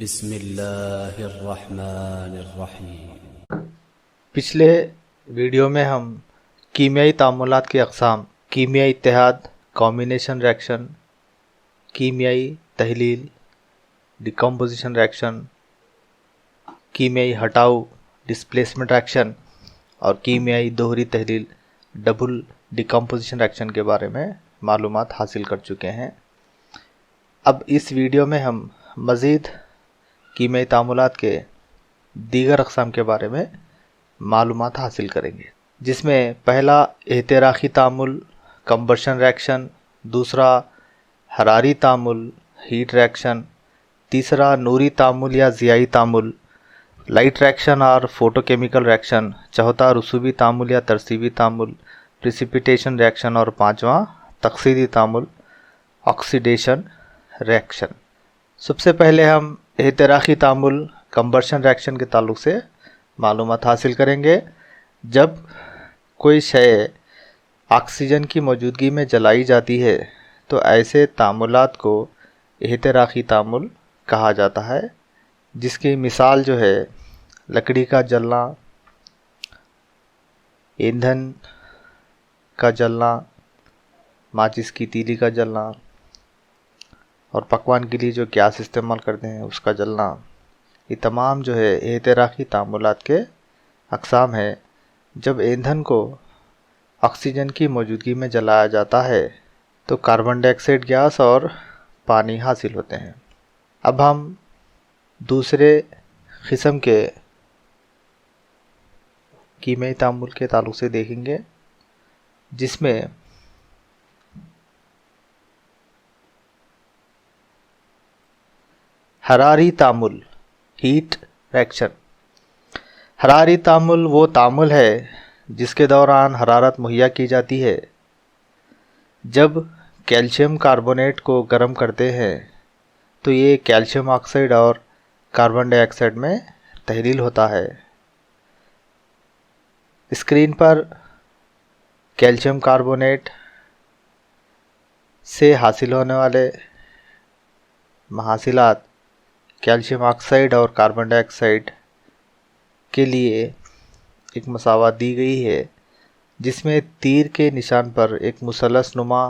بسم اللہ الرحمن الرحیم۔ پچھلے ویڈیو میں ہم کیمیائی تعاملات کی اقسام، کیمیائی اتحاد، کمبینیشن ریاکشن، کیمیائی تحلیل، ڈیکمپوزیشن ریاکشن، کیمیائی ہٹاؤ، ڈسپلیسمنٹ ریاکشن اور کیمیائی دوہری تحلیل، ڈبل ڈیکمپوزیشن ریاکشن کے بارے میں معلومات حاصل کر چکے ہیں۔ اب اس ویڈیو میں ہم مزید کیمیائی تعاملات کے دیگر اقسام کے بارے میں معلومات حاصل کریں گے، جس میں پہلا احتراقی تعامل، کمبشن ریاکشن، دوسرا حراری تعامل، ہیٹ ریاکشن، تیسرا نوری تعامل یا ضیائی تعامل، لائٹ ریاکشن اور فوٹو کیمیکل ریاکشن، چوتھا رسوبی تعامل یا ترسیبی تعامل، پریسیپیٹیشن ریاکشن اور پانچواں تقسیدی تعامل، آکسیڈیشن ریاکشن۔ سب سے پہلے ہم احتراقی تعامل، کمبشن ریاکشن کے تعلق سے معلومات حاصل کریں گے۔ جب کوئی شے آکسیجن کی موجودگی میں جلائی جاتی ہے تو ایسے تعاملات کو احتراقی تعامل کہا جاتا ہے، جس کی مثال جو ہے لکڑی کا جلنا، ایندھن کا جلنا، ماچس کی تیلی کا جلنا اور پکوان کے لیے جو گیس استعمال کرتے ہیں اس کا جلنا، یہ تمام جو ہے احتراقی تعاملات کے اقسام ہیں۔ جب ایندھن کو آکسیجن کی موجودگی میں جلایا جاتا ہے تو کاربن ڈائی آکسائڈ گیس اور پانی حاصل ہوتے ہیں۔ اب ہم دوسرے قسم کے کیمیائی تعامل کے تعلق سے دیکھیں گے، جس میں حراری تعامل، ہیٹ ریاکشن۔ حراری تعامل وہ تعامل ہے جس کے دوران حرارت مہیا کی جاتی ہے۔ جب کیلشیم کاربونیٹ کو گرم کرتے ہیں تو یہ کیلشیم آکسائڈ اور کاربن ڈائی آکسائڈ میں تحلیل ہوتا ہے۔ اسکرین پر کیلشیم کاربونیٹ سے حاصل ہونے والے محاصلات کیلشیم آکسائڈ اور کاربن ڈائی آکسائڈ کے لیے ایک مساوات دی گئی ہے، جس میں تیر کے نشان پر ایک مثلث نما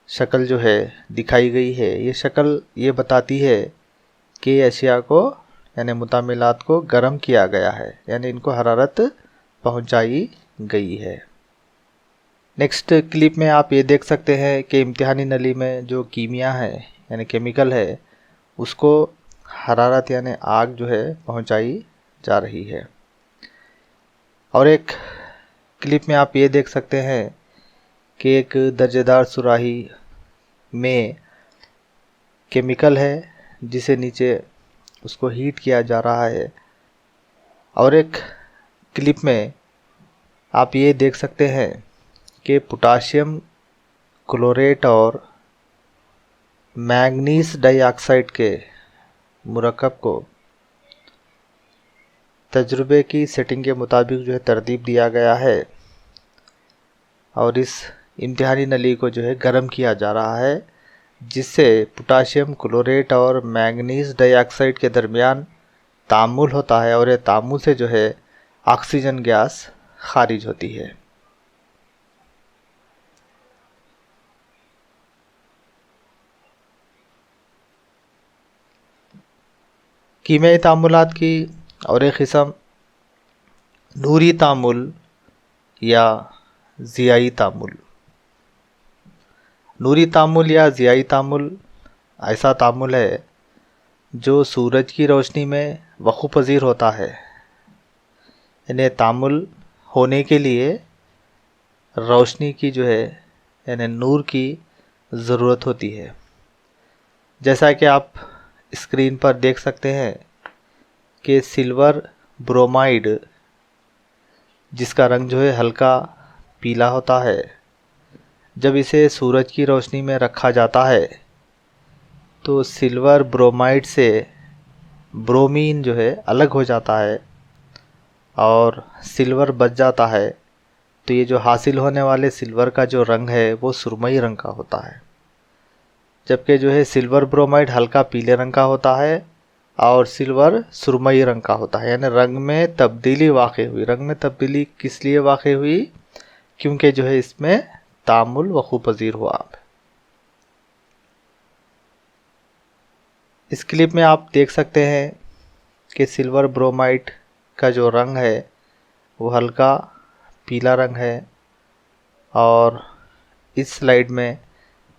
شکل جو ہے دکھائی گئی ہے۔ یہ شکل یہ بتاتی ہے کہ اشیاء کو یعنی متعاملات کو گرم کیا گیا ہے، یعنی ان کو حرارت پہنچائی گئی ہے۔ نیکسٹ کلپ میں آپ یہ دیکھ سکتے ہیں کہ امتحانی نلی میں جو کیمیا ہے یعنی کیمیکل ہے، اس کو حرارت یعنی آگ جو ہے پہنچائی جا رہی ہے۔ اور ایک کلپ میں آپ یہ دیکھ سکتے ہیں کہ ایک درجہ دار سراہی میں کیمیکل ہے، جسے نیچے اس کو ہیٹ کیا جا رہا ہے۔ اور ایک کلپ میں آپ یہ دیکھ سکتے ہیں کہ پوٹاشیم کلوریٹ اور مینگنیز ڈائی آکسائڈ کے مرکب کو تجربے کی سیٹنگ کے مطابق جو ہے ترتیب دیا گیا ہے، اور اس امتحانی نلی کو جو ہے گرم کیا جا رہا ہے، جس سے پوٹاشیم کلوریٹ اور مینگنیز ڈائی آکسائڈ کے درمیان تعامل ہوتا ہے، اور یہ تعامل سے جو ہے آکسیجن گیس خارج ہوتی ہے۔ کیمیائی تعاملات کی اور ایک قسم نوری تعامل یا ضیائی تعامل۔ نوری تعامل یا ضیائی تعامل ایسا تعامل ہے جو سورج کی روشنی میں وقوع پذیر ہوتا ہے۔ انہیں تعامل ہونے کے لیے روشنی کی جو ہے یعنی نور کی ضرورت ہوتی ہے۔ جیسا کہ آپ اسکرین پر دیکھ سکتے ہیں کہ سلور برومائڈ، جس کا رنگ جو ہے ہلکا پیلا ہوتا ہے، جب اسے سورج کی روشنی میں رکھا جاتا ہے تو سلور برومائڈ سے برومین جو ہے الگ ہو جاتا ہے اور سلور بچ جاتا ہے، تو یہ جو حاصل ہونے والے سلور کا جو رنگ ہے وہ سرمئی رنگ کا ہوتا ہے، جبکہ جو ہے سلور برومائڈ ہلکا پیلے رنگ کا ہوتا ہے اور سلور سرمئی رنگ کا ہوتا ہے، یعنی رنگ میں تبدیلی واقع ہوئی۔ رنگ میں تبدیلی کس لیے واقع ہوئی؟ کیونکہ جو ہے اس میں تعامل وقوع پذیر ہوا۔ اس کلپ میں آپ دیکھ سکتے ہیں کہ سلور برومائٹ کا جو رنگ ہے وہ ہلکا پیلا رنگ ہے، اور اس سلائیڈ میں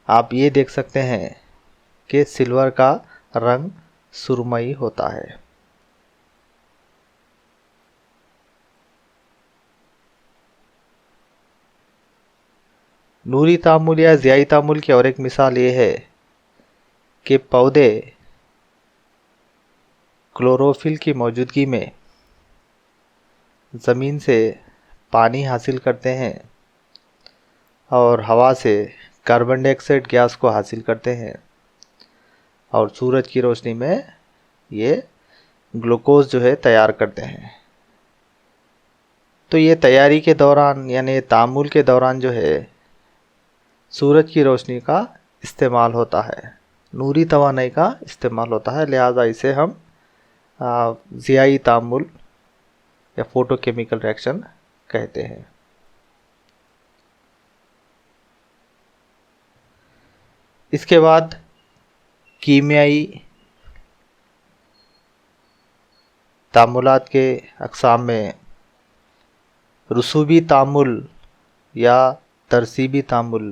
آپ یہ دیکھ سکتے ہیں کہ سلور کا رنگ سرمئی ہوتا ہے۔ نوری تعامل یا ضیائی تعامل کی اور ایک مثال یہ ہے کہ پودے کلوروفل کی موجودگی میں زمین سے پانی حاصل کرتے ہیں اور ہوا سے کاربن ڈائی آکسائڈ گیس کو حاصل کرتے ہیں، اور سورج کی روشنی میں یہ گلوکوز جو ہے تیار کرتے ہیں۔ تو یہ تیاری کے دوران، یعنی تعامل کے دوران جو ہے سورج کی روشنی کا استعمال ہوتا ہے، نوری توانائی کا استعمال ہوتا ہے، لہٰذا اسے ہم ضیائی تعامل یا فوٹو کیمیکل ریئیکشن کہتے ہیں۔ اس کے بعد کیمیائی تعاملات کے اقسام میں رسوبی تعامل یا ترسیبی تعامل،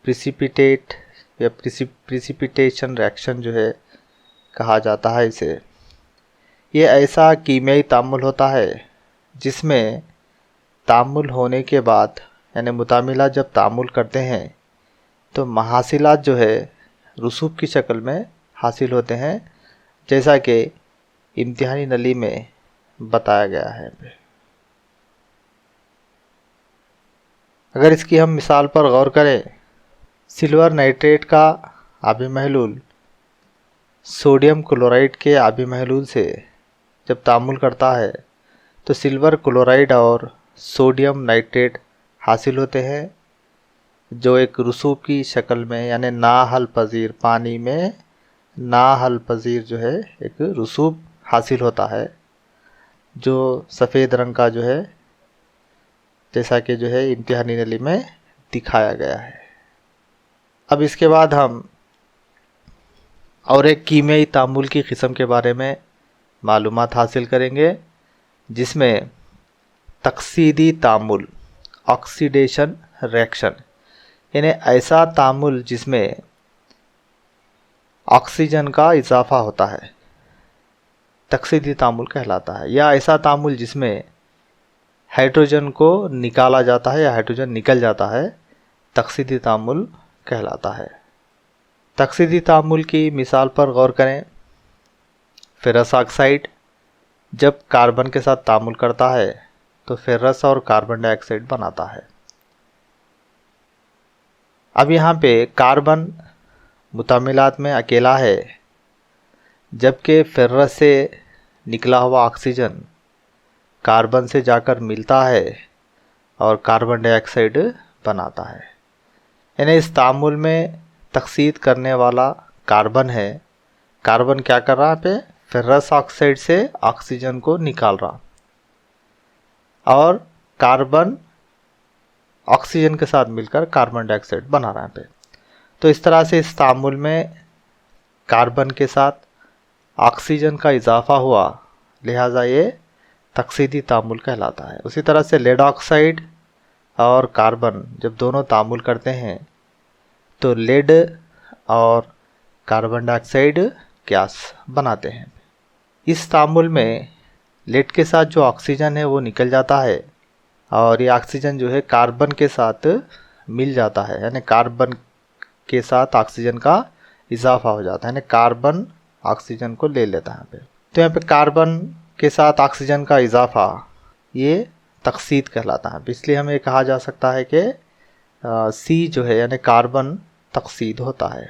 پریسیپیٹیٹ یا پریسیپیٹیشن ریئیکشن جو ہے کہا جاتا ہے اسے۔ یہ ایسا کیمیائی تعامل ہوتا ہے جس میں تعامل ہونے کے بعد، یعنی متعاملات جب تعامل کرتے ہیں تو محاصلات جو ہے رسوب کی شکل میں حاصل ہوتے ہیں، جیسا کہ امتحانی نلی میں بتایا گیا ہے۔ اگر اس کی ہم مثال پر غور کریں، سلور نائٹریٹ کا آبی محلول سوڈیم کلورائڈ کے آبی محلول سے جب تعامل کرتا ہے تو سلور کلورائڈ اور سوڈیم نائٹریٹ حاصل ہوتے ہیں، جو ایک رسوب کی شکل میں، یعنی ناحل پذیر پانی میں ناحل پذیر جو ہے ایک رسوب حاصل ہوتا ہے، جو سفید رنگ کا جو ہے، جیسا کہ جو ہے امتحانی نلی میں دکھایا گیا ہے۔ اب اس کے بعد ہم اور ایک کیمیائی تعامل کی قسم کے بارے میں معلومات حاصل کریں گے، جس میں تقصیدی تعامل، آکسیڈیشن ریئیکشن، یعنی ایسا تعامل جس میں آکسیجن کا اضافہ ہوتا ہے، تقصیدی تعامل کہلاتا ہے، یا ایسا تعامل جس میں ہائیڈروجن کو نکالا جاتا ہے یا ہائیڈروجن نکل جاتا ہے، تقصیدی تعامل کہلاتا ہے۔ تقصیدی تعامل کی مثال پر غور کریں۔ فرس آکسائڈ جب کاربن کے ساتھ تعامل کرتا ہے تو فرس اور کاربن ڈائی آکسائڈ بناتا ہے۔ اب یہاں پہ کاربن متعاملات میں اکیلا ہے، جبکہ فرس سے نکلا ہوا آکسیجن کاربن سے جا کر ملتا ہے اور کاربن ڈائی آکسائڈ بناتا ہے۔ یعنی اس تعامل میں تقسید کرنے والا کاربن ہے، کاربن کیا کر رہا پہ فرس آکسائڈ سے آکسیجن کو نکال رہا، اور کاربن آکسیجن کے ساتھ مل کر کاربن ڈائی آکسائڈ بنا رہا ہے۔ تو اس طرح سے اس تعامل میں کاربن کے ساتھ آکسیجن کا اضافہ ہوا، لہٰذا یہ تقصیدی تعامل کہلاتا ہے۔ اسی طرح سے لیڈ آکسائڈ اور کاربن جب دونوں تعامل کرتے ہیں تو لیڈ اور کاربن ڈائی آکسائڈ گیس بناتے ہیں۔ اس تعامل میں لیڈ کے ساتھ جو آکسیجن ہے وہ نکل جاتا ہے، اور یہ آکسیجن جو ہے کاربن کے ساتھ مل جاتا ہے، یعنی کاربن کے ساتھ آکسیجن کا اضافہ ہو جاتا ہے، یعنی کاربن آکسیجن کو لے لیتا ہے۔ تو یہاں پہ کاربن کے ساتھ آکسیجن کا اضافہ یہ تقصید کہلاتا ہے، اس لیے ہمیں کہا جا سکتا ہے کہ سی جو ہے یعنی کاربن تقصید ہوتا ہے۔